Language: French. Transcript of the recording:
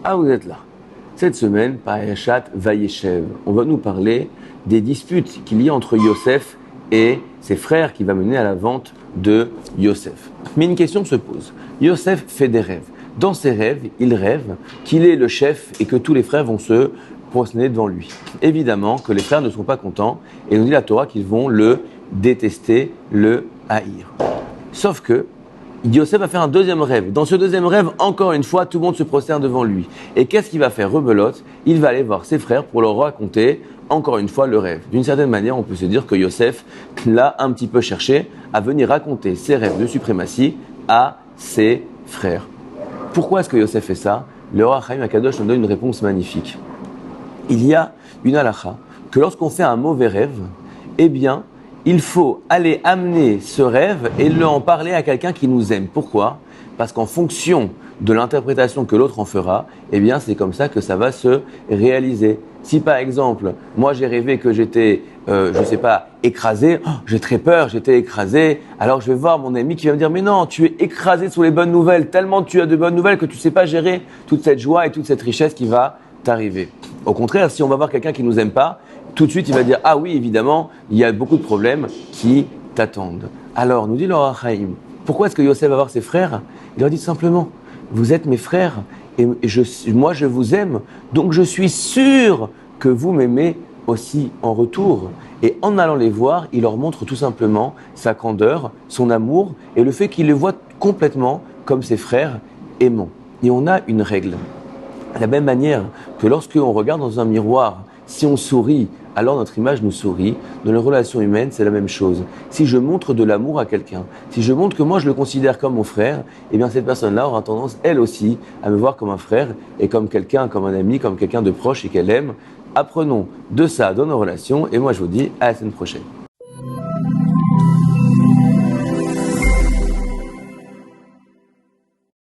Ah, vous êtes là. Cette semaine, Parashat Vayeshev, on va nous parler des disputes qu'il y a entre Yosef et ses frères qui va mener à la vente de Yosef. Mais une question se pose. Yosef fait des rêves. Dans ses rêves, il rêve qu'il est le chef et que tous les frères vont se prosterner devant lui. Évidemment que les frères ne sont pas contents et nous dit la Torah qu'ils vont le détester, le haïr. Sauf que Yosef va faire un deuxième rêve. Dans ce deuxième rêve, encore une fois, tout le monde se prosterne devant lui. Et qu'est-ce qu'il va faire, rebelote? Il va aller voir ses frères pour leur raconter, encore une fois, le rêve. D'une certaine manière, on peut se dire que Yosef l'a un petit peu cherché à venir raconter ses rêves de suprématie à ses frères. Pourquoi est-ce que Yosef fait ça? Le Or HaChaim HaKadosh nous donne une réponse magnifique. Il y a une halakha que lorsqu'on fait un mauvais rêve, eh bien, il faut aller amener ce rêve et en parler à quelqu'un qui nous aime. Pourquoi? Parce qu'en fonction de l'interprétation que l'autre en fera, eh bien, c'est comme ça que ça va se réaliser. Si par exemple, moi j'ai rêvé que j'étais, écrasé, j'ai très peur, j'étais écrasé, alors je vais voir mon ami qui va me dire, mais non, tu es écrasé sous les bonnes nouvelles, tellement tu as de bonnes nouvelles que tu ne sais pas gérer toute cette joie et toute cette richesse qui va t'arriver. Au contraire, si on va voir quelqu'un qui ne nous aime pas, tout de suite, il va dire « Ah oui, évidemment, il y a beaucoup de problèmes qui t'attendent. » Alors, nous dit le Or HaChaim, pourquoi est-ce que Yosef va voir ses frères? Il leur dit simplement « Vous êtes mes frères et moi je vous aime, donc je suis sûr que vous m'aimez aussi en retour. » Et en allant les voir, il leur montre tout simplement sa candeur, son amour et le fait qu'il les voit complètement comme ses frères aimants. Et on a une règle. De la même manière que lorsqu'on regarde dans un miroir, si on sourit, alors notre image nous sourit. Dans les relations humaines, c'est la même chose. Si je montre de l'amour à quelqu'un, si je montre que moi je le considère comme mon frère, eh bien cette personne-là aura tendance, elle aussi, à me voir comme un frère et comme quelqu'un, comme un ami, comme quelqu'un de proche et qu'elle aime. Apprenons de ça dans nos relations et moi je vous dis à la semaine prochaine.